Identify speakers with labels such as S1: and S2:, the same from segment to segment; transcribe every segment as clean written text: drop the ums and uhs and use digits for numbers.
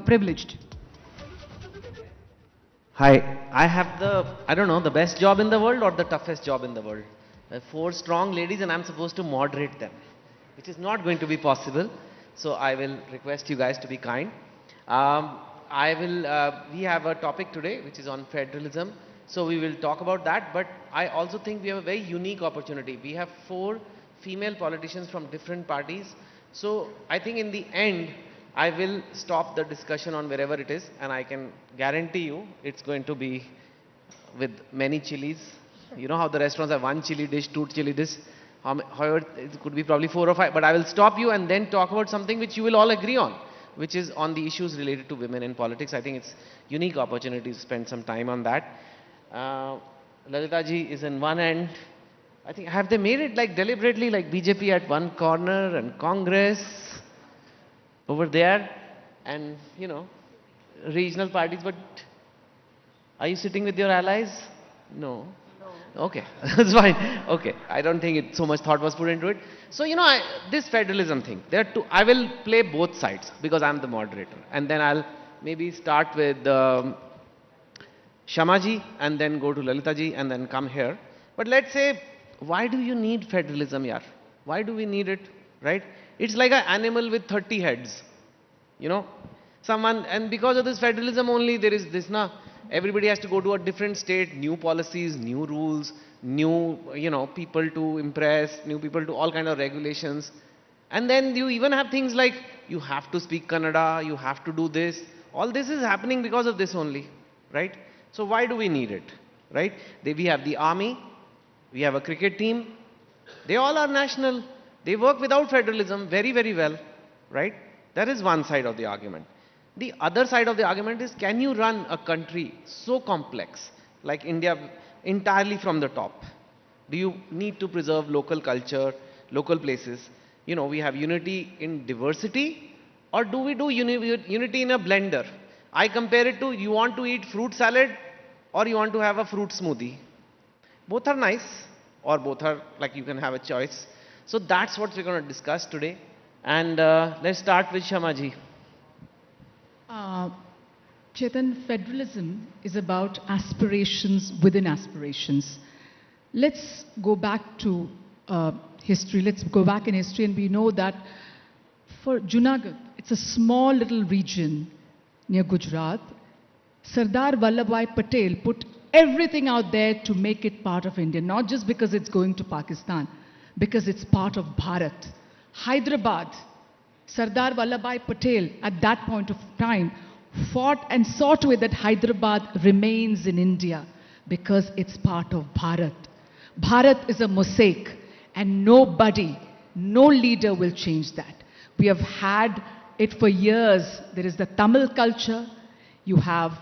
S1: privileged.
S2: Hi, I have I don't know, the best job in the world or the toughest job in the world. I have four strong ladies and I'm supposed to moderate them, which is not going to be possible. So I will request you guys to be kind. We have a topic today which is on federalism. So we will talk about that, but I also think we have a very unique opportunity. We have four female politicians from different parties. So I think in the end, I will stop the discussion on wherever it is, and I can guarantee you it's going to be with many chilies. You know how the restaurants have one chili dish, two chili dish, however, it could be probably four or five, but I will stop you and then talk about something which you will all agree on, which is on the issues related to women in politics. I think it's unique opportunity to spend some time on that. Lalita ji is in one end. I think, have they made it like deliberately, like BJP at one corner and Congress over there, and you know, regional parties, but are you sitting with your allies? No. Okay, that's fine. Okay, I don't think so much thought was put into it. So, you know, this federalism thing, there are two, I will play both sides because I'm the moderator. And then I'll maybe start with Shamaji and then go to Lalita ji and then come here. But let's say, why do you need federalism, yaar? Why do we need it, right? It's like an animal with 30 heads, you know. And because of this federalism only, there is this, everybody has to go to a different state, new policies, new rules, new, you know, people to impress, new people to all kind of regulations. And then you even have things like, you have to speak Kannada, you have to do this. All this is happening because of this only, right? So why do we need it, right? We have the army, we have a cricket team, they all are national. They work without federalism very, very well, right? That is one side of the argument. The other side of the argument is, can you run a country so complex like India entirely from the top? Do you need to preserve local culture, local places? You know, we have unity in diversity, or do we do unity in a blender? I compare it to, you want to eat fruit salad or you want to have a fruit smoothie. Both are nice, or both are like you can have a choice. So that's what we're going to discuss today. And let's start with Shamaji.
S1: Chetan, federalism is about aspirations within aspirations. Let's go back to history. Let's go back in history, and we know that for Junagadh, it's a small little region near Gujarat. Sardar Vallabhbhai Patel put everything out there to make it part of India, not just because it's going to Pakistan, because it's part of Bharat. Hyderabad, Sardar Vallabhbhai Patel at that point of time fought and saw to it that Hyderabad remains in India because it's part of Bharat. Bharat is a mosaic, and nobody, no leader will change that. We have had it for years. There is the Tamil culture, you have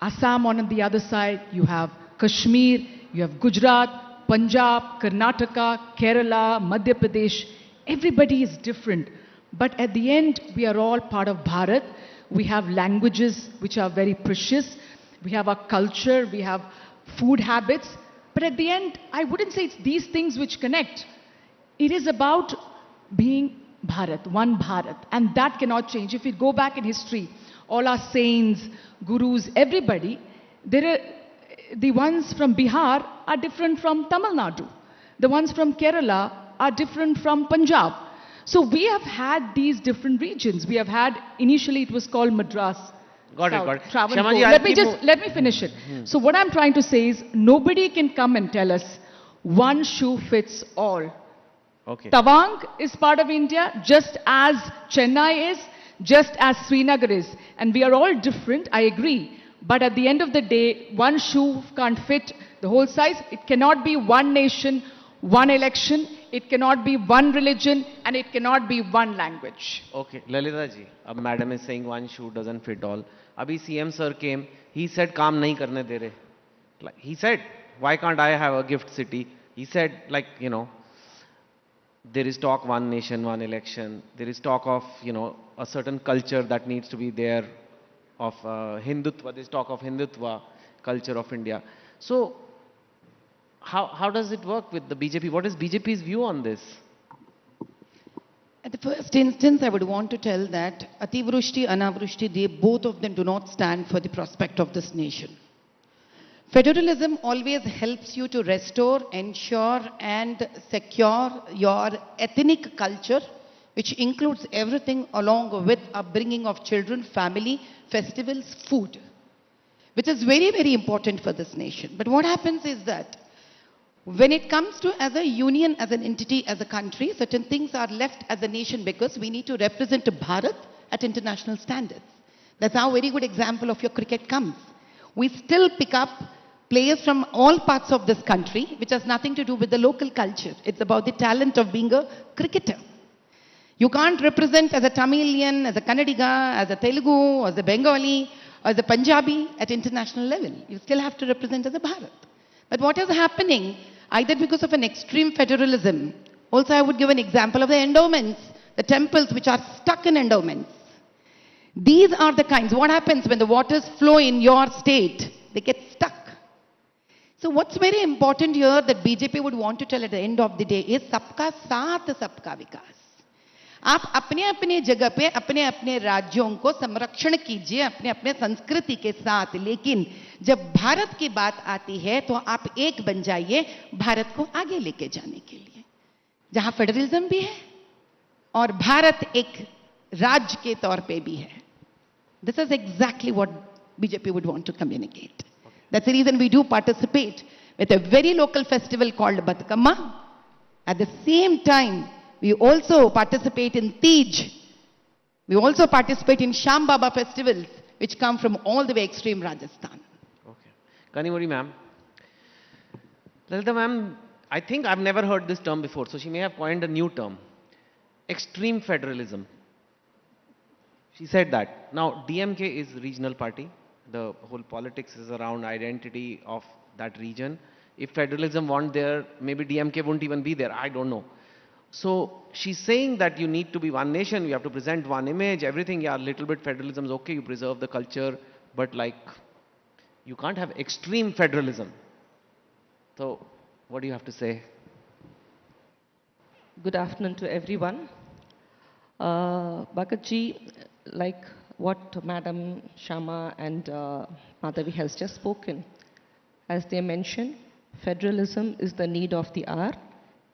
S1: Assam on the other side, you have Kashmir, you have Gujarat, Punjab, Karnataka, Kerala, Madhya Pradesh. Everybody is different. But at the end, we are all part of Bharat. We have languages which are very precious. We have our culture, we have food habits. But at the end, I wouldn't say it's these things which connect. It is about being Bharat, one Bharat. And that cannot change. If we go back in history, all our saints, gurus, everybody, the ones from Bihar are different from Tamil Nadu. The ones from Kerala are different from Punjab. So we have had these different regions. We have had, initially it was called Madras.
S2: Got
S1: South,
S2: it.
S1: Shamaji, let me finish it. So what I'm trying to say is, nobody can come and tell us one shoe fits all.
S2: Okay.
S1: Tawang is part of India, just as Chennai is, just as Srinagar is. And we are all different, I agree. But at the end of the day, one shoe can't fit the whole size. It cannot be one nation, one election. It cannot be one religion, and it cannot be one language.
S2: Okay, Lalita ji, madam is saying one shoe doesn't fit all. Abhi CM sir came, he said, "Kaam nahi karne de rahe." Like, he said, "Why can't I have a gift city?" He said, like, you know, there is talk one nation, one election. There is talk of, you know, a certain culture that needs to be there of Hindutva. There is talk of Hindutva culture of India. So, how does it work with the BJP? What is BJP's view on this?
S3: At the first instance, I would want to tell that Ativrushti, Anavrushti, they both of them do not stand for the prospect of this nation. Federalism always helps you to restore, ensure, and secure your ethnic culture, which includes everything along with upbringing of children, family, festivals, food, which is very, very important for this nation. But what happens is that when it comes to as a union, as an entity, as a country, certain things are left as a nation because we need to represent Bharat at international standards. That's how a very good example of your cricket comes. We still pick up players from all parts of this country, which has nothing to do with the local culture. It's about the talent of being a cricketer. You can't represent as a Tamilian, as a Kannadiga, as a Telugu, as a Bengali, or as a Punjabi at international level. You still have to represent as a Bharat. But what is happening, either because of an extreme federalism, also I would give an example of the endowments, the temples which are stuck in endowments. These are the kinds, what happens when the waters flow in your state? They get stuck. So what's very important here that BJP would want to tell at the end of the day is सबका साथ सबका विकास. आप अपने अपने जगह पे अपने अपने राज्यों को संरक्षण कीजिए अपने अपने संस्कृति के साथ, लेकिन जब भारत की बात आती है तो आप एक बन जाइए भारत को आगे लेके जाने के लिए, जहां फेडरलिज्म भी है और भारत एक राज्य के तौर पे भी है. This is exactly what BJP would want to communicate. That's the reason we do participate with a very local festival called Batkamma. At the same time, we also participate in Tej. We also participate in Sham Baba festivals, which come from all the way extreme Rajasthan.
S2: Okay. Kanimuri ma'am. Lalita ma'am, I think I've never heard this term before, so she may have coined a new term. Extreme federalism. She said that. Now, DMK is regional party. The whole politics is around identity of that region. If federalism weren't there, maybe DMK wouldn't even be there. I don't know. So she's saying that you need to be one nation, you have to present one image, everything, yeah, little bit federalism is okay, you preserve the culture, but like, you can't have extreme federalism. So, what do you have to say?
S4: Good afternoon to everyone. Bhagatji, like what Madam Shama and Madhavi has just spoken, as they mentioned, federalism is the need of the hour.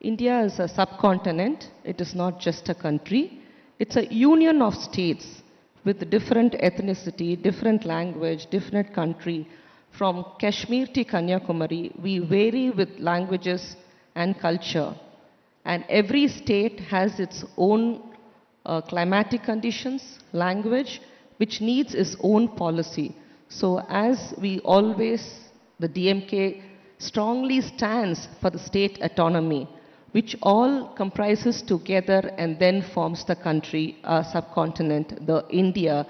S4: India is a subcontinent. It is not just a country. It's a union of states with different ethnicity, different language, different country. From Kashmir to Kanyakumari, we vary with languages and culture. And every state has its own climatic conditions, language, which needs its own policy. So as we always, the DMK strongly stands for the state autonomy, which all comprises together and then forms the country, subcontinent, the India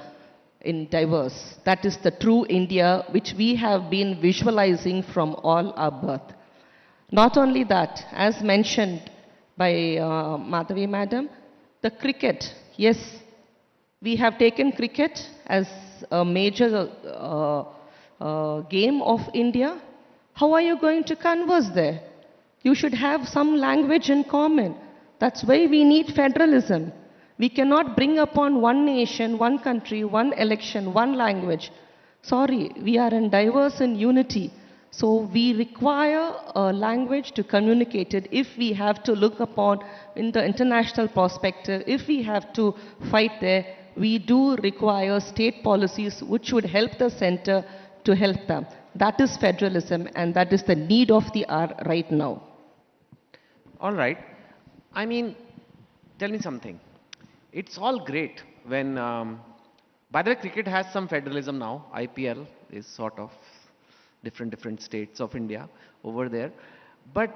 S4: in diverse. That is the true India which we have been visualizing from all our birth. Not only that, as mentioned by Madhavi Madam, the cricket, yes, we have taken cricket as a major game of India. How are you going to converse there? You should have some language in common. That's why we need federalism. We cannot bring upon one nation, one country, one election, one language. Sorry, we are in diverse in unity. So we require a language to communicate it if we have to look upon in the international perspective, if we have to fight there, we do require state policies which would help the center to help them. That is federalism and that is the need of the hour right now.
S2: All right. I mean, tell me something. It's all great when, by the way, cricket has some federalism now. IPL is sort of different states of India over there. But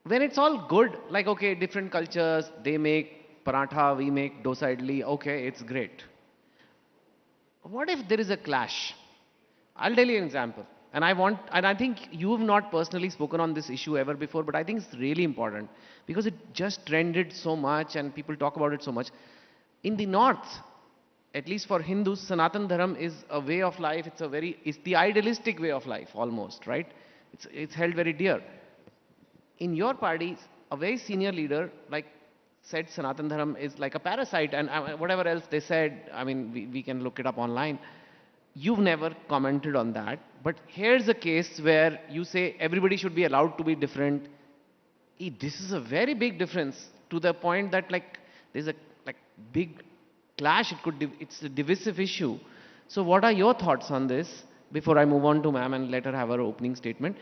S2: when it's all good, like, okay, different cultures, they make paratha, we make dosa idli, okay, it's great. What if there is a clash? I'll tell you an example. And I think you've not personally spoken on this issue ever before, but I think it's really important because it just trended so much and people talk about it so much. In the north, at least for Hindus, Sanatan Dharam is a way of life. It's the idealistic way of life almost, right? It's held very dear. In your party, a very senior leader, like said Sanatan Dharam is like a parasite, and whatever else they said, I mean, we can look it up online. You've never commented on that, but here's a case where you say everybody should be allowed to be different. This is a very big difference to the point that like there's a like big clash. It's a divisive issue. So what are your thoughts on this before I move on to ma'am and let her have her opening statement?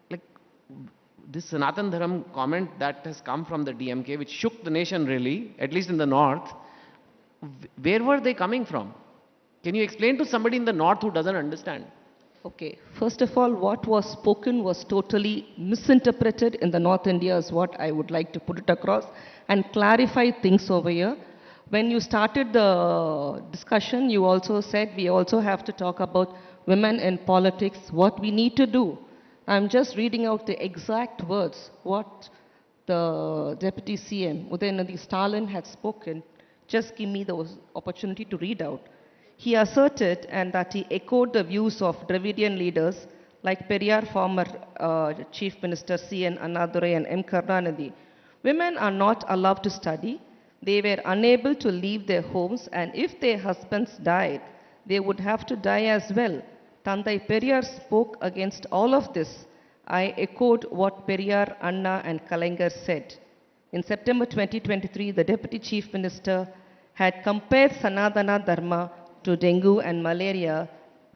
S2: Like this Sanatan Dharam comment that has come from the DMK, which shook the nation really, at least in the north, where were they coming from? Can you explain to somebody in the north who doesn't understand?
S4: Okay, first of all, what was spoken was totally misinterpreted in the North India is what I would like to put it across and clarify things over here. When you started the discussion, you also said we also have to talk about women in politics, what we need to do. I'm just reading out the exact words, what the Deputy CM, Udayanidhi Stalin, had spoken. Just give me the opportunity to read out. He asserted and that he echoed the views of Dravidian leaders like Periyar, former Chief Minister C.N. Annadurai and M. Karunanidhi. Women are not allowed to study. They were unable to leave their homes, and if their husbands died, they would have to die as well. Tandai Periyar spoke against all of this. I echoed what Periyar, Anna and Kalaignar said. In September 2023, the Deputy Chief Minister had compared Sanatana Dharma to dengue and malaria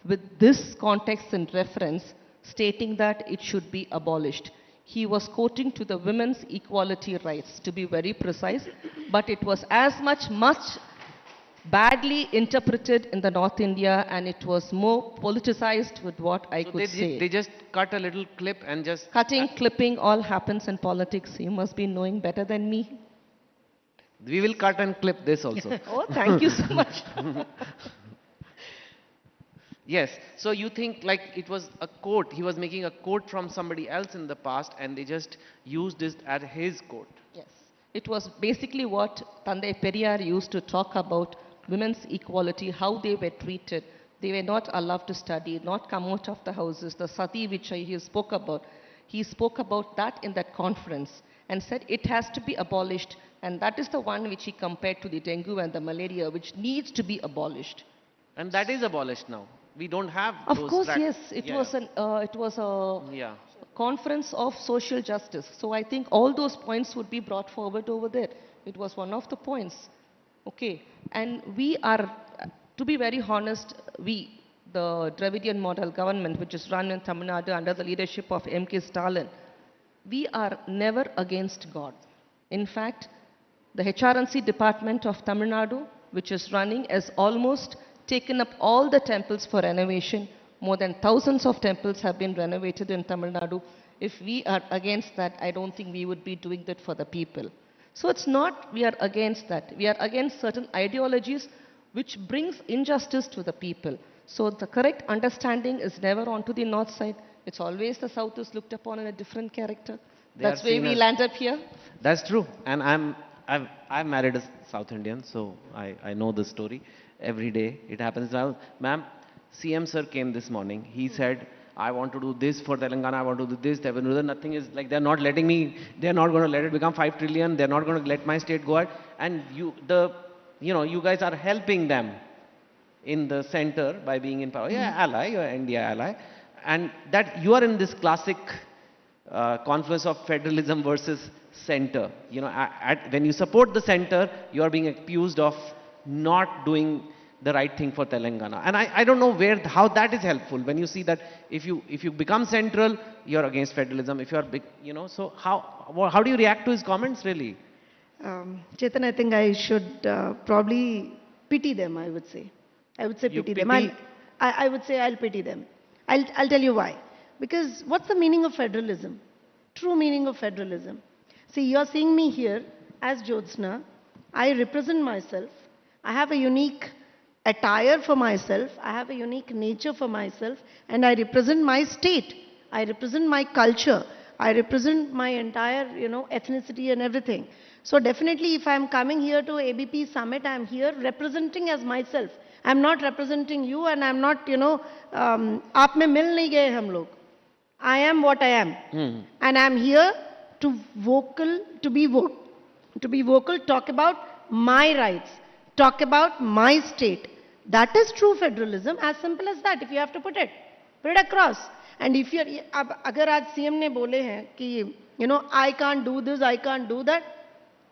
S4: with this context in reference, stating that it should be abolished. He was quoting to the women's equality rights, to be very precise, but it was much badly interpreted in the North India, and it was more politicized with what I could say.
S2: They just cut a little clip and just...
S4: Cutting, clipping, all happens in politics. You must be knowing better than me.
S2: We will cut and clip this also.
S4: Oh, thank you so much.
S2: Yes, so you think like it was a quote, he was making a quote from somebody else in the past and they just used this as his quote.
S4: Yes, it was basically what Tandai Periyar used to talk about women's equality, how they were treated. They were not allowed to study, not come out of the houses. The sati which he spoke about that in that conference and said it has to be abolished, and that is the one which he compared to the dengue and the malaria, which needs to be abolished.
S2: And that is abolished now. We don't have
S4: Of
S2: those
S4: course, yes. It was
S2: yeah.
S4: a conference of social justice. So I think all those points would be brought forward over there. It was one of the points. Okay. And we are, to be very honest, the Dravidian model government, which is run in Tamil Nadu under the leadership of M.K. Stalin, we are never against God. In fact, the HRNC department of Tamil Nadu, which is running, has almost taken up all the temples for renovation. More than thousands of temples have been renovated in Tamil Nadu. If we are against that, I don't think we would be doing that for the people. So it's not we are against that. We are against certain ideologies which brings injustice to the people. So the correct understanding is never onto the north side. It's always the south is looked upon in a different character. That's why we land up here.
S2: That's true. And I'm married a South Indian, so I know the story. Every day it happens. Now, ma'am, CM sir came this morning. He said, I want to do this for Telangana, I want to do this. Nothing is like, they're not letting me, they're not going to let it become 5 trillion. They're not going to let my state go out. And you guys are helping them in the center by being in power. Yeah, ally, you're India ally. And that you are in this classic confluence of federalism versus center. When you support the center, you are being accused of not doing the right thing for Telangana. And I don't know how that is helpful when you see that if you become central, you're against federalism. If you are big, so how do you react to his comments really?
S5: Chetan, I think I should probably pity them, I would say. I would say pity them. I would say I'll pity them. I'll tell you why. Because what's the meaning of federalism? True meaning of federalism. See, you're seeing me here as Jyotsna. I represent myself. I have a unique attire for myself. I have a unique nature for myself. And I represent my state. I represent my culture. I represent my entire, ethnicity and everything. So definitely if I'm coming here to ABP summit, I'm here representing as myself. I'm not representing you and I'm not, aap mein mil nahi gaye hum log. I am what I am. And I'm here to be vocal. to be vocal, talk about my rights, talk about my state. That is true federalism, as simple as that, if you have to put it across. And if you're, agar aaj CM ne bole hain ki, I can't do this, I can't do that,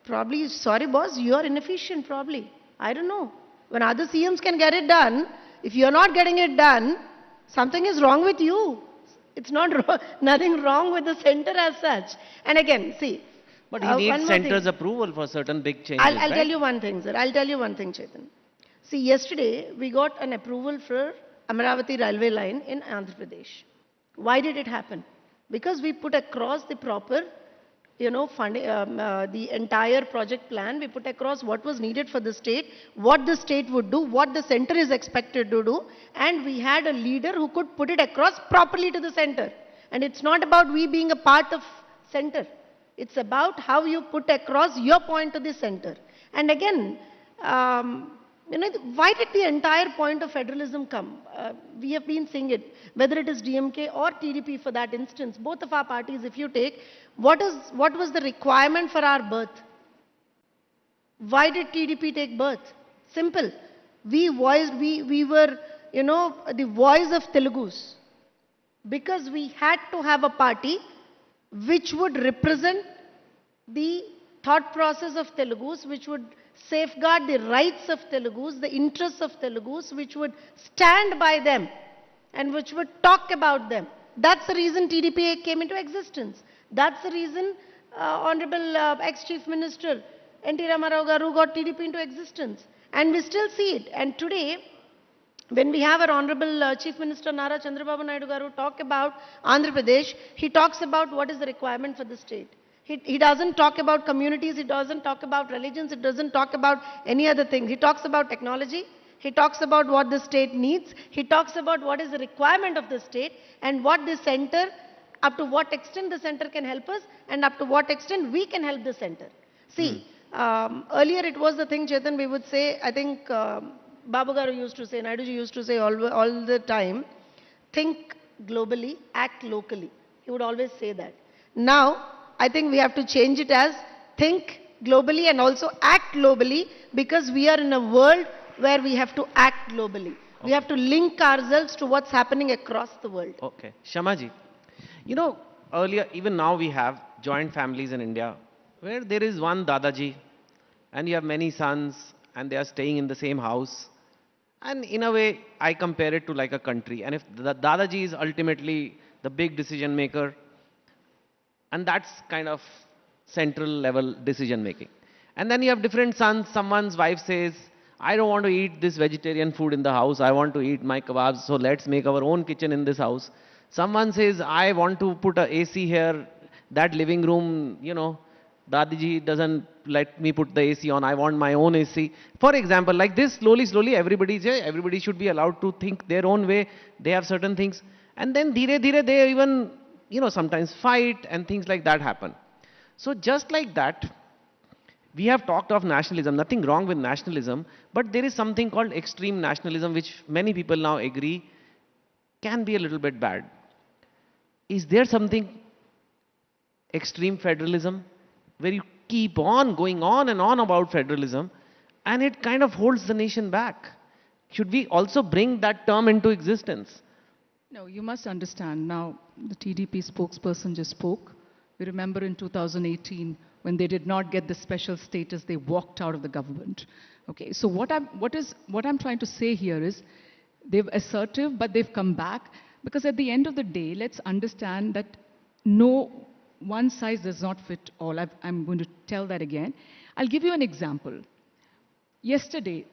S5: probably, sorry boss, you are inefficient probably. I don't know. When other CMs can get it done, if you're not getting it done, something is wrong with you. It's not nothing wrong with the center as such. And again, see.
S2: But he needs center's approval for certain big changes,
S5: I'll
S2: right?
S5: tell you one thing, sir. I'll tell you one thing, Chetan. See, yesterday we got an approval for Amaravati railway line in Andhra Pradesh. Why did it happen? Because we put across the proper, the entire project plan. We put across what was needed for the state, what the state would do, what the center is expected to do, and we had a leader who could put it across properly to the center. And it's not about we being a part of center. It's about how you put across your point to the center. And again, why did the entire point of federalism come? We have been seeing it, whether it is DMK or TDP for that instance, both of our parties, if you take, what was the requirement for our birth? Why did TDP take birth? Simple. We were, the voice of Telugus. Because we had to have a party which would represent the thought process of Telugus, which would safeguard the rights of Telugus, the interests of Telugus, which would stand by them and which would talk about them. That's the reason TDP came into existence. That's the reason Honorable ex-Chief Minister N.T. Ramarao Garu got TDP into existence. And we still see it. And today, when we have our Honorable Chief Minister Nara Chandrababu Naidu Garu talk about Andhra Pradesh, he talks about what is the requirement for the state. He doesn't talk about communities, he doesn't talk about religions, he doesn't talk about any other thing. He talks about technology, he talks about what the state needs, he talks about what is the requirement of the state and what the center, up to what extent the center can help us and up to what extent we can help the center. See, earlier it was the thing, Chetan, we would say, I think Babu Garu used to say, Naiduji used to say all the time, think globally, act locally. He would always say that. Now, I think we have to change it as think globally and also act globally, because we are in a world where we have to act globally. Okay. We have to link ourselves to what's happening across the world.
S2: Okay. Shamaji, earlier, even now we have joint families in India where there is one Dadaji and you have many sons and they are staying in the same house. And in a way, I compare it to like a country. And if the Dadaji is ultimately the big decision maker, and that's kind of central level decision making. And then you have different sons. Someone's wife says, I don't want to eat this vegetarian food in the house. I want to eat my kebabs. So let's make our own kitchen in this house. Someone says, I want to put a AC here. That living room, Dadiji doesn't let me put the AC on. I want my own AC. For example, like this, slowly, everybody should be allowed to think their own way. They have certain things. And then dhire dhire, they even sometimes fight and things like that happen. So just like that, we have talked of nationalism, nothing wrong with nationalism, but there is something called extreme nationalism, which many people now agree can be a little bit bad. Is there something extreme federalism, where you keep on going on and on about federalism, and it kind of holds the nation back? Should we also bring that term into existence?
S1: No, you must understand. Now, the TDP spokesperson just spoke. We remember in 2018, when they did not get the special status, they walked out of the government. Okay, so what I'm trying to say here is, they've assertive, but they've come back, because at the end of the day, let's understand that no one size does not fit all. I'm going to tell that again. I'll give you an example. Yesterday,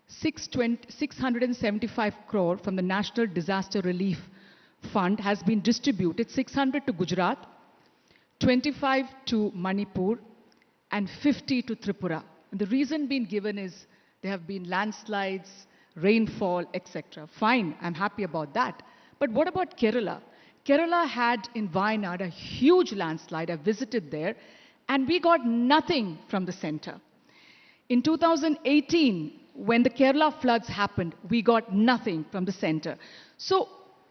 S1: 675 crore from the National Disaster Relief Fund has been distributed, 600 to Gujarat, 25 to Manipur, and 50 to Tripura. And the reason being given is there have been landslides, rainfall, etc. Fine, I'm happy about that. But what about Kerala? Kerala had in Wayanad a huge landslide. I visited there, and we got nothing from the center. In 2018, when the Kerala floods happened, we got nothing from the center. So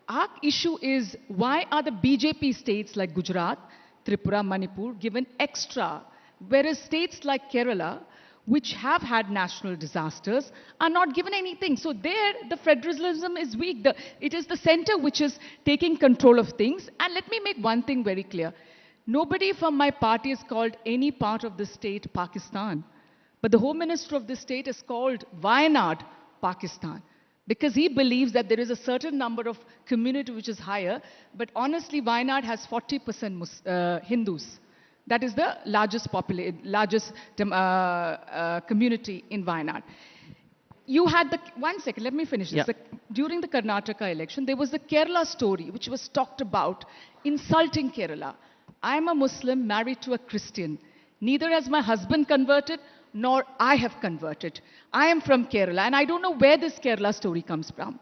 S1: our issue is, why are the BJP states like Gujarat, Tripura, Manipur given extra Whereas states like Kerala, which have had national disasters, are not given anything. So there, the federalism is weak. It is the center which is taking control of things. And let me make one thing very clear. Nobody from my party has called any part of the state Pakistan. But the Home Minister of the state has called Wayanad Pakistan. Because he believes that there is a certain number of community which is higher. But honestly, Wayanad has 40% Hindus. That is the largest community in Wayanad. You had one second, let me finish this.
S2: Yeah.
S1: During the Karnataka election, there was the Kerala story, which was talked about, insulting Kerala. I am a Muslim married to a Christian. Neither has my husband converted, nor I have converted. I am from Kerala, and I don't know where this Kerala story comes from.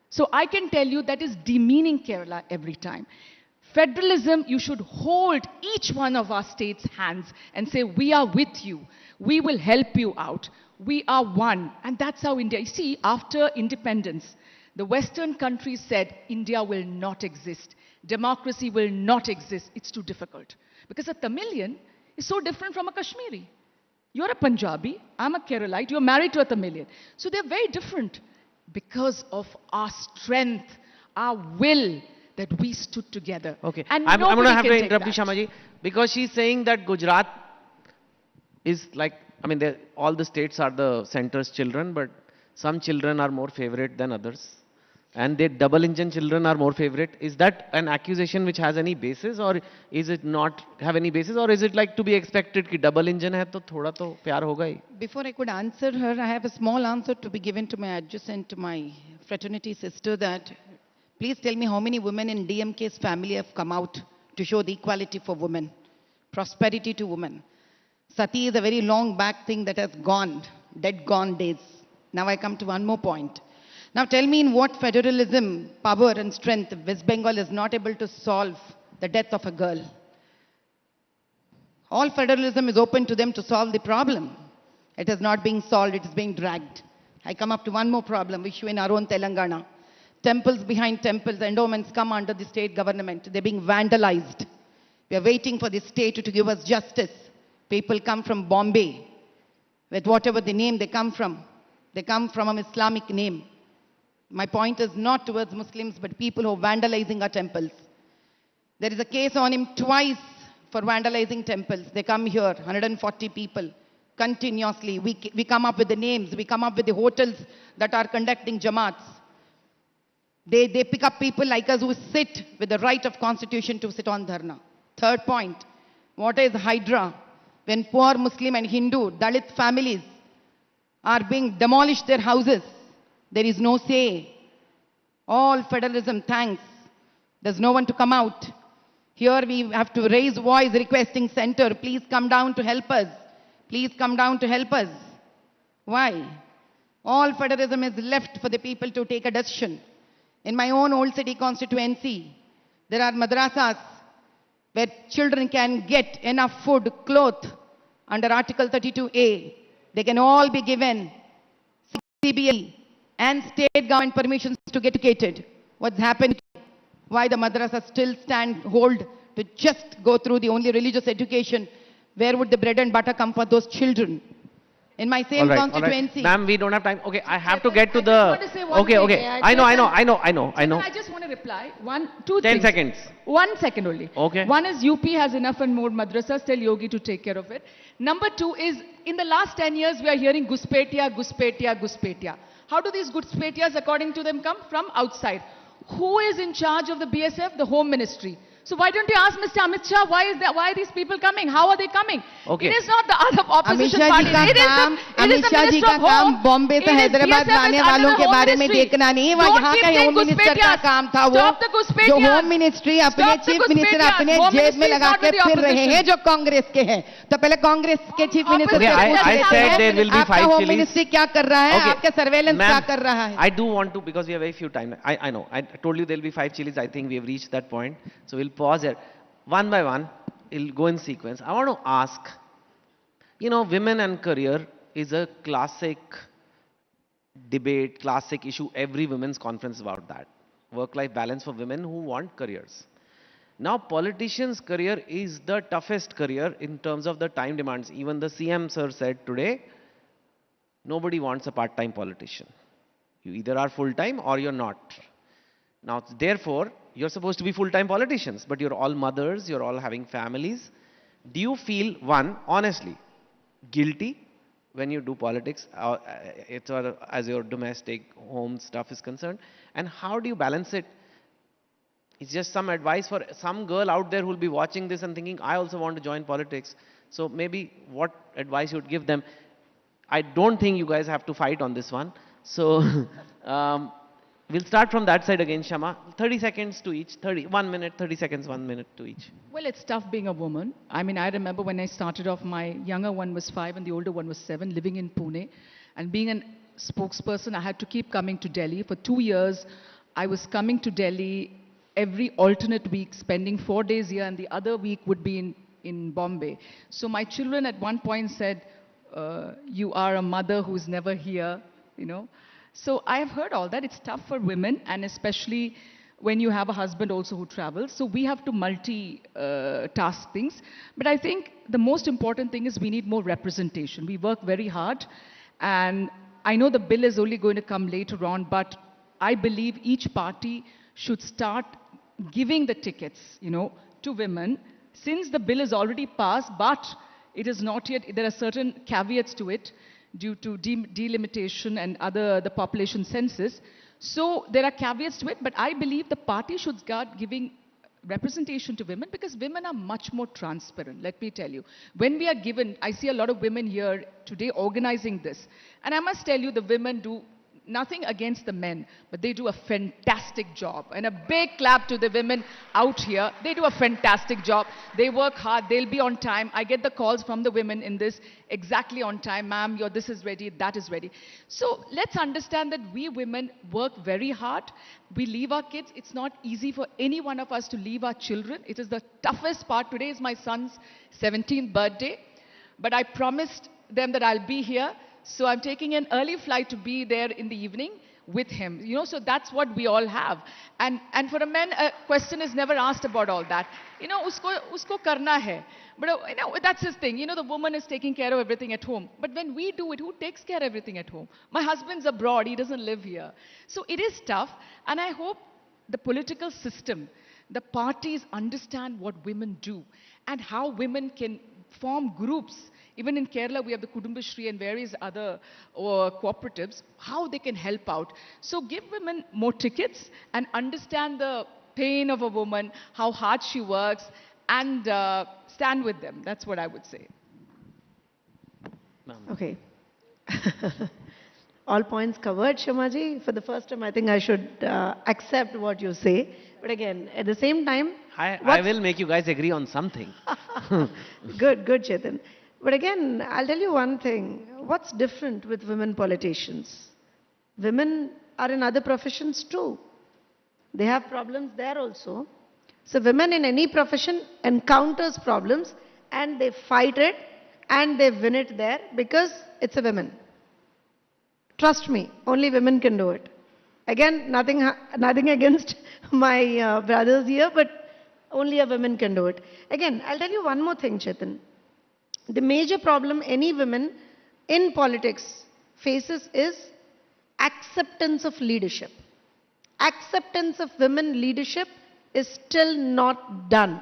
S1: So I can tell you that is demeaning Kerala every time. Federalism, you should hold each one of our states' hands and say, we are with you. We will help you out. We are one. And that's how India, you see, after independence, the Western countries said, India will not exist. Democracy will not exist. It's too difficult. Because a Tamilian is so different from a Kashmiri. You're a Punjabi, I'm a Keralite, you're married to a Tamilian. So they're very different because of our strength, our will, that we stood together.
S2: Okay,
S1: and
S2: I'm going to have to
S1: can take
S2: interrupt you,
S1: that.
S2: Shamaji, because she's saying that Gujarat is like, I mean, all the states are the center's children, but some children are more favorite than others. And the double engine children are more favorite. Is that an accusation which has any basis, or is it not have any basis, or is it like to be expected कि double engine है तो थोड़ा तो प्यार होगा ही?
S3: Before I could answer her, I have a small answer to be given to my adjacent, to my fraternity sister, that please tell me how many women in DMK's family have come out to show the equality for women, prosperity to women. Sati is a very long back thing that has gone, dead gone days. Now I come to one more point. Now tell me in what federalism, power and strength West Bengal is not able to solve the death of a girl. All federalism is open to them to solve the problem. It is not being solved, it is being dragged. I come up to one more problem, issue in our own Telangana. Temples behind temples, endowments come under the state government. They're being vandalized. We are waiting for the state to give us justice. People come from Bombay, with whatever the name they come from. They come from an Islamic name. My point is not towards Muslims, but people who are vandalizing our temples. There is a case on him twice for vandalizing temples. They come here, 140 people, continuously. We come up with the names. We come up with the hotels that are conducting Jamaats. They pick up people like us who sit with the right of constitution to sit on dharna. Third point, what is Hydra? When poor Muslim and Hindu, Dalit families are being demolished their houses, there is no say. All federalism, thanks. There's no one to come out. Here we have to raise voice requesting center, please come down to help us. Please come down to help us. Why? All federalism is left for the people to take a decision. In my own old city constituency, there are madrasas where children can get enough food, cloth under Article 32A. They can all be given CBSE and state government permissions to get educated. What's happened? Why the madrasas still hold to just go through the only religious education? Where would the bread and butter come for those children? In my same constituency.
S2: Ma'am, we don't have time. Okay, I have to get to the...
S1: I just want to say one thing.
S2: Okay. I know.
S1: I just want to reply.
S2: 10 seconds.
S1: 1 second only.
S2: Okay.
S1: One is UP has enough and more madrasas. Tell Yogi to take care of it. Number 2 is, in the last 10 years, we are hearing Guspetiya. How do these Guspetiyas, according to them, come? From outside. Who is in charge of the BSF? The Home Ministry. So why don't you ask Mr. Amit Shah, why are these people coming? How are they coming?
S2: Okay.
S1: It is not the other opposition parties.
S3: It is the Minister of Home. Bombay से हैदराबाद लाने वालों के बारे में देखना नहीं, वो यहाँ का होम मिनिस्टर का काम था, वो जो होम मिनिस्ट्री अपने चीफ मिनिस्टर अपने जेब में लगा के फिर रहे हैं जो कांग्रेस के हैं. तो पहले कांग्रेस के चीफ मिनिस्टर आपका होम मिनिस्ट्री क्या कर रहा है, आपका सर्वेलेंस क्या कर रहा है?
S2: I do want to, because we have very few time. I know. I told you there will be 5 chilies. I think we have reached that point. So we'll pause here. One by one, we'll go in sequence. I want to ask, women and career is a classic debate, classic issue. Every women's conference about that. Work-life balance for women who want careers. Now, politicians' career is the toughest career in terms of the time demands. Even the CM sir said today, nobody wants a part-time politician. You either are full-time or you're not. Now, therefore, you're supposed to be full-time politicians, but you're all mothers, you're all having families. Do you feel, one, honestly, guilty when you do politics, as your domestic home stuff is concerned? And how do you balance it? It's just some advice for some girl out there who will be watching this and thinking, I also want to join politics. So maybe what advice you would give them? I don't think you guys have to fight on this one. So we'll start from that side again, Shama. 30 seconds to each. 1 minute, 30 seconds, 1 minute to each.
S1: Well, it's tough being a woman. I mean, I remember when I started off, my younger one was 5 and the older one was 7, living in Pune. And being a spokesperson, I had to keep coming to Delhi. For 2 years, I was coming to Delhi every alternate week, spending 4 days here, and the other week would be in Bombay. So my children at one point said, you are a mother who's never here, you know. So I have heard all that. It's tough for women, and especially when you have a husband also who travels. So we have to multi-task things. But I think the most important thing is we need more representation. We work very hard, and I know the bill is only going to come later on, but I believe each party should start giving the tickets, you know, to women, since the bill is already passed, but it is not yet, there are certain caveats to it due to delimitation and the population census. So there are caveats to it, but I believe the party should start giving representation to women, because women are much more transparent, let me tell you. When we are given, I see a lot of women here today organizing this, and I must tell you, the women do nothing against the men, but they do a fantastic job. And a big clap to the women out here. They do a fantastic job. They work hard. They'll be on time. I get the calls from the women in this exactly on time. Ma'am, this is ready, that is ready. So let's understand that we women work very hard. We leave our kids. It's not easy for any one of us to leave our children. It is the toughest part. Today is my son's 17th birthday, but I promised them that I'll be here. So I'm taking an early flight to be there in the evening with him. You know, so that's what we all have. And for a man, a question is never asked about all that. You know, usko karna hai. But you know, that's his thing. You know, the woman is taking care of everything at home. But when we do it, who takes care of everything at home? My husband's abroad. He doesn't live here. So it is tough. And I hope the political system, the parties understand what women do and how women can form groups. Even in Kerala, we have the Kudumbashri and various other cooperatives, how they can help out. So give women more tickets and understand the pain of a woman, how hard she works, and stand with them. That's what I would say.
S5: Okay. All points covered, Shamaji. For the first time, I think I should accept what you say. But again, at the same time...
S2: I will make you guys agree on something.
S5: Good, Chetan. But again, I'll tell you one thing. What's different with women politicians? Women are in other professions too. They have problems there also. So women in any profession encounters problems and they fight it and they win it there because it's a woman. Trust me, only women can do it. Again, nothing against my brothers here, but only a woman can do it. Again, I'll tell you one more thing, Chetan. The major problem any woman in politics faces is acceptance of leadership. Acceptance of women leadership is still not done.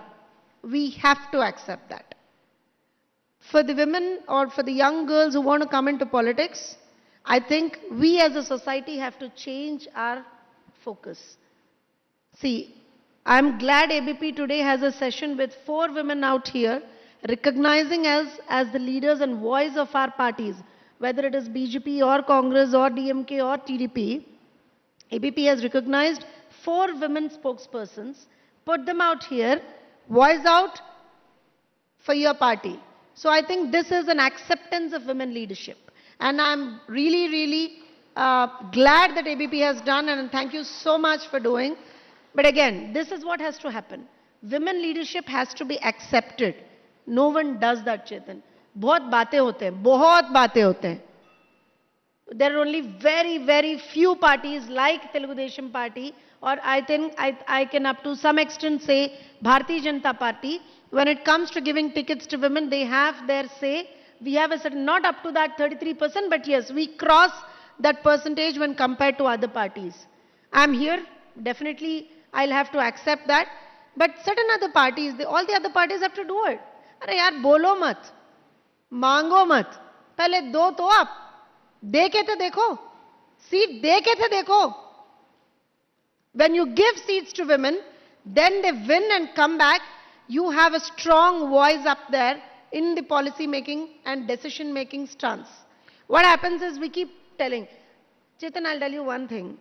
S5: We have to accept that. For the women or for the young girls who want to come into politics, I think we as a society have to change our focus. See, I'm glad ABP today has a session with 4 women out here, recognizing us as the leaders and voice of our parties, whether it is BJP or Congress or DMK or TDP. ABP has recognized 4 women spokespersons, put them out here, voice out for your party. So I think this is an acceptance of women leadership. And I'm really glad that ABP has done, and thank you so much for doing. But again, this is what has to happen. Women leadership has to be accepted. No one does that, Chetan. बहुत बातें होते हैं, बहुत बातें होते हैं. There are only very few parties like Telugu Desam party or I think I can up to some extent say Bharatiya Janata Party, when it comes to giving tickets to women, they have their say. We have a certain, not up to that 33%, but yes, we cross that percentage when compared to other parties. I'm here, definitely I'll have to accept that. But certain other parties, all the other parties have to do it. अरे यार बोलो मत, मांगो मत, पहले दो तो आप, दे के तो देखो, सीट दे के तो देखो. When you give seats to women, then they win and come back. You have a strong voice up there in the policy making and decision making stance. What happens is we keep telling, Chetan, I'll tell you one thing.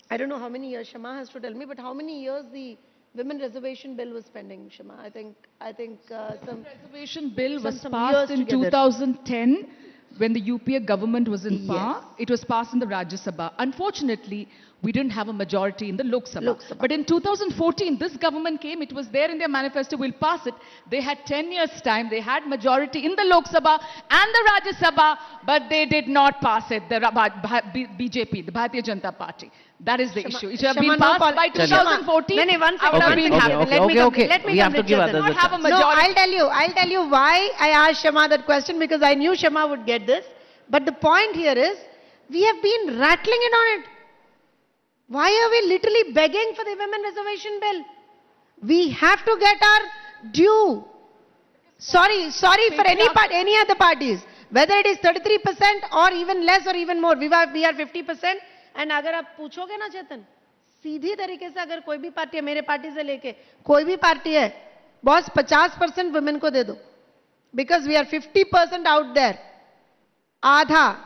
S5: I don't know how many years Shama has to tell me, but how many years the women reservation bill was pending, Shama? I think some
S1: Reservation bill was
S5: some
S1: passed
S5: years
S1: in
S5: together.
S1: 2010 when the UPA government was in power.
S5: Yes.
S1: It was passed in the Rajya Sabha. Unfortunately, we didn't have a majority in the Lok Sabha.
S5: Lok Sabha.
S1: But in 2014, this government came, it was there in their manifesto, we'll pass it. They had 10 years time, they had majority in the Lok Sabha and the Rajya Sabha, but they did not pass it, the BJP, the Bharatiya Janata Party. That is the issue. It should have been
S5: Shama, no
S1: passed by
S5: Shama.
S1: 2014.
S5: No, one
S1: I would have
S5: second,
S1: been
S5: one
S1: happy.
S5: second. Let me complete. Let me
S2: We have to
S5: complete,
S2: give
S5: Chetan.
S2: others a
S1: Not have a
S2: chance.
S5: No,
S1: majority.
S5: I'll tell you why I asked Shama that question, because I knew Shama would get this. But the point here is, we have been rattling it on it. Why are we literally begging for the women reservation bill? We have to get our due. Sorry for any other parties. Whether it is 33% or even less or even more, we are 50%. And अगर आप पूछोगे ना चेतन, सीधी तरीके से अगर कोई भी party है, मेरे पार्टी से लेके कोई भी पार्टी है, बॉस 50% वुमेन को दे दो, because we are 50% out there. आधा,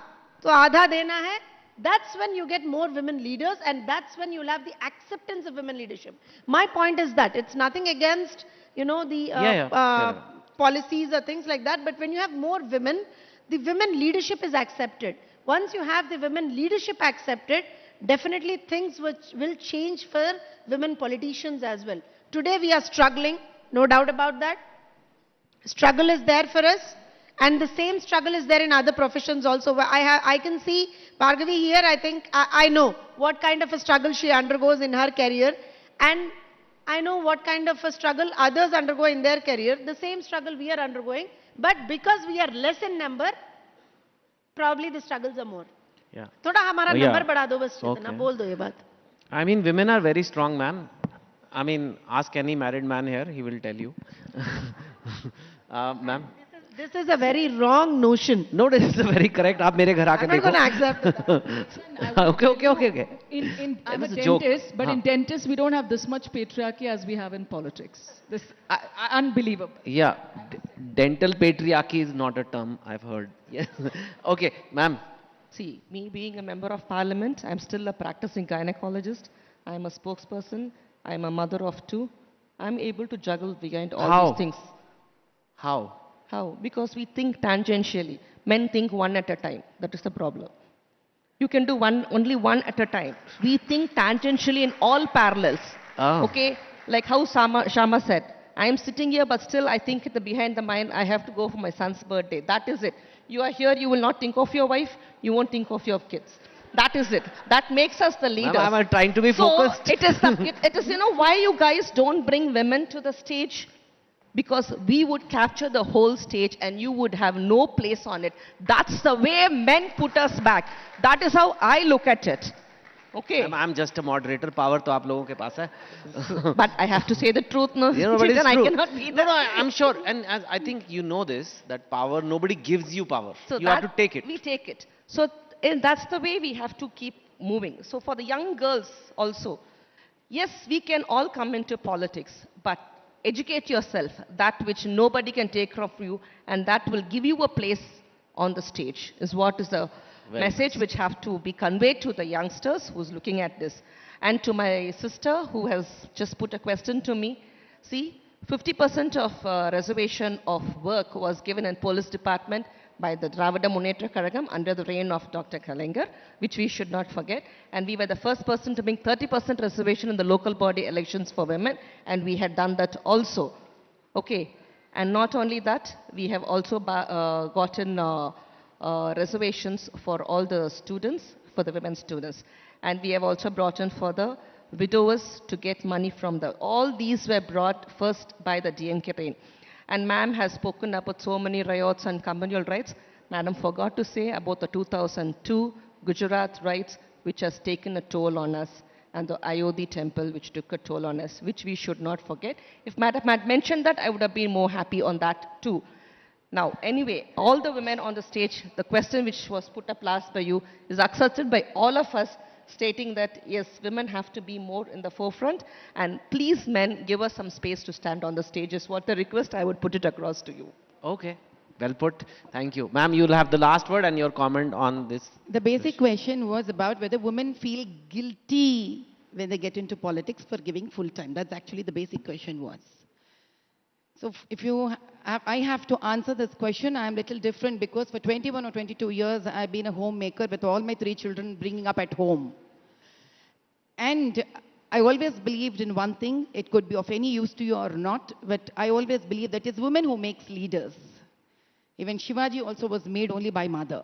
S5: तो आधा देना है. That's when you get more women leaders, and that's when you'll have the acceptance of women leadership. My point is that it's nothing against, the policies or things like that, but when you have more women, the women leadership is accepted. Once you have the women leadership accepted, definitely things will change for women politicians as well. Today we are struggling, no doubt about that. Struggle is there for us. And the same struggle is there in other professions also. I can see Bhargavi here. I think I know what kind of a struggle she undergoes in her career, and I know what kind of a struggle others undergo in their career. The same struggle we are undergoing, but because we are less in number, probably the struggles are more.
S2: Yeah.
S5: थोड़ा हमारा
S2: Yeah.
S5: number बढ़ा दो बस,
S2: Okay.
S5: चेतना, बोल दो ये बात.
S2: I mean, women are very strong, ma'am. I mean, ask any married man here, he will tell you. Ma'am.
S5: This is a very wrong notion.
S2: No, this is very correct. आप मेरे घर आके
S5: I'm not
S2: देखो.
S5: going to accept that.
S2: Okay.
S1: I'm a
S2: was a joke.
S1: dentist, but in
S2: Huh.
S1: dentists we don't have this much patriarchy as we have in politics. This unbelievable.
S2: Yeah, dental patriarchy is not a term I've heard. Yes. Okay, ma'am.
S4: See, me being a member of parliament, I'm still a practicing gynecologist. I'm a spokesperson. I'm a mother of two. I'm able to juggle behind all
S2: How?
S4: these things.
S2: How?
S4: How? Because we think tangentially. Men think one at a time. That is the problem. You can do only one at a time. We think tangentially in all parallels.
S2: Oh.
S4: Okay? Like how Shama said, I am sitting here, but still I think behind the mind, I have to go for my son's birthday. That is it. You are here, you will not think of your wife, you won't think of your kids. That is it. That makes us the leaders.
S2: Ma'am, I'm trying to be focused.
S4: So it is, why you guys don't bring women to the stage? Because we would capture the whole stage and you would have no place on it. That's the way men put us back. That is how I look at it. Okay.
S2: Ma'am, I'm just a moderator. Power to आप लोगों के पास है.
S4: But I have to say the truth, no?
S2: You know, but it's
S4: Chetan, I
S2: true.
S4: cannot be
S2: No, I'm sure. And as I think you know this, that power, nobody gives you power.
S4: So
S2: you have to take it.
S4: We take it. So that's the way we have to keep moving. So for the young girls also, yes, we can all come into politics, but educate yourself, that which nobody can take from you, and that will give you a place on the stage, is what is the message which have to be conveyed to the youngsters who's looking at this. And to my sister who has just put a question to me, see, 50% of reservation of work was given in police department by the Dravida Munnetra Kazhagam under the reign of Dr. Kalaignar, which we should not forget. And we were the first person to bring 30% reservation in the local body elections for women, and we had done that also. Okay. And not only that, we have also gotten reservations for all the students, for the women students. And we have also brought in for the widowers to get money from the. All these were brought first by the DMK reign. And ma'am has spoken about so many riots and communal rights. Madam forgot to say about the 2002 Gujarat riots, which has taken a toll on us, and the Ayodhya temple, which took a toll on us, which we should not forget. If Madam had mentioned that, I would have been more happy on that too. Now, anyway, all the women on the stage, the question which was put up last by you is accepted by all of us, stating that, yes, women have to be more in the forefront, and please, men, give us some space to stand on the stage is what the request. I would put it across to you.
S2: Okay. Well put. Thank you. Ma'am, you'll have the last word and your comment on this.
S3: The basic question was about whether women feel guilty when they get into politics for giving full time. That's actually the basic question was. So if you, I have to answer this question. I'm a little different because for 21 or 22 years, I've been a homemaker with all my 3 children bringing up at home. And I always believed in one thing. It could be of any use to you or not, but I always believe that it's women who makes leaders. Even Shivaji also was made only by mother.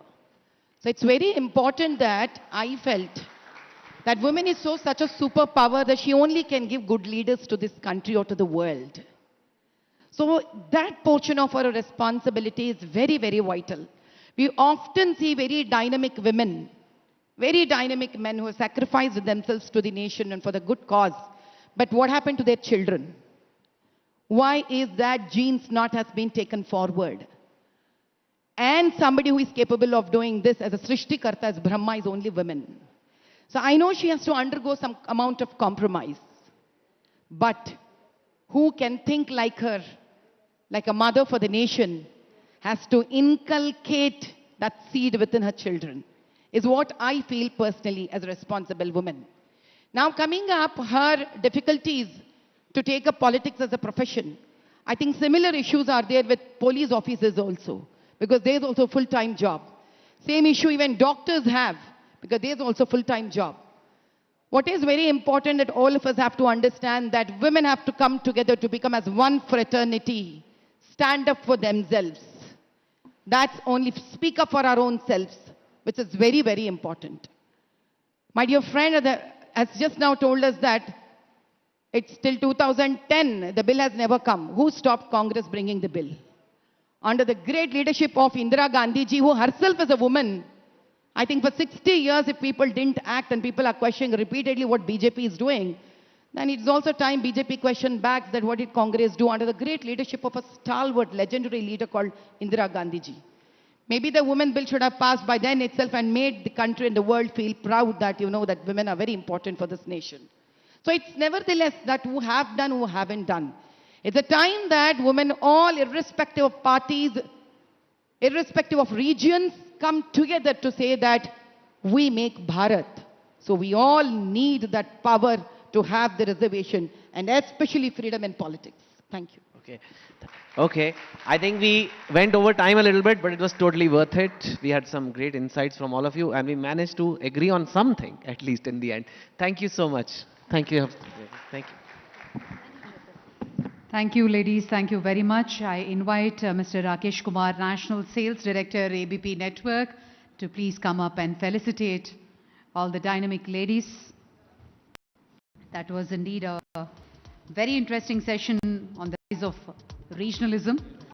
S3: So it's very important that I felt that women is such a superpower that she only can give good leaders to this country or to the world. So that portion of our responsibility is very, very vital. We often see very dynamic women, very dynamic men who have sacrificed themselves to the nation and for the good cause. But what happened to their children? Why is that genes not has been taken forward? And somebody who is capable of doing this as a Srishtikarta, as Brahma, is only women. So I know she has to undergo some amount of compromise. But who can think like her, like a mother for the nation, has to inculcate that seed within her children, is what I feel personally as a responsible woman. Now coming up, her difficulties to take up politics as a profession. I think similar issues are there with police officers also, because there's also a full-time job. Same issue even doctors have, because there's also a full-time job. What is very important that all of us have to understand that women have to come together to become as one fraternity, stand up for themselves. That's only speak up for our own selves, which is very, very important. My dear friend has just now told us that it's till 2010, the bill has never come. Who stopped Congress bringing the bill? Under the great leadership of Indira Gandhi ji, who herself is a woman, I think for 60 years, if people didn't act and people are questioning repeatedly what BJP is doing, then it's also time BJP question back that what did Congress do under the great leadership of a stalwart, legendary leader called Indira Gandhi ji. Maybe the women bill should have passed by then itself and made the country and the world feel proud that, you know, that women are very important for this nation. So it's nevertheless that who have done, who haven't done. It's a time that women, all irrespective of parties, irrespective of regions, come together to say that we make Bharat. So we all need that power to have the reservation, and especially freedom in politics. Thank you.
S2: Okay. Okay. I think we went over time a little bit, but it was totally worth it. We had some great insights from all of you, and we managed to agree on something, at least in the end. Thank you so much. Thank you. Thank you.
S6: Thank you, ladies. Thank you very much. I invite Mr. Rakesh Kumar, National Sales Director, ABP Network, to please come up and felicitate all the dynamic ladies. That was indeed a very interesting session on the rise of regionalism.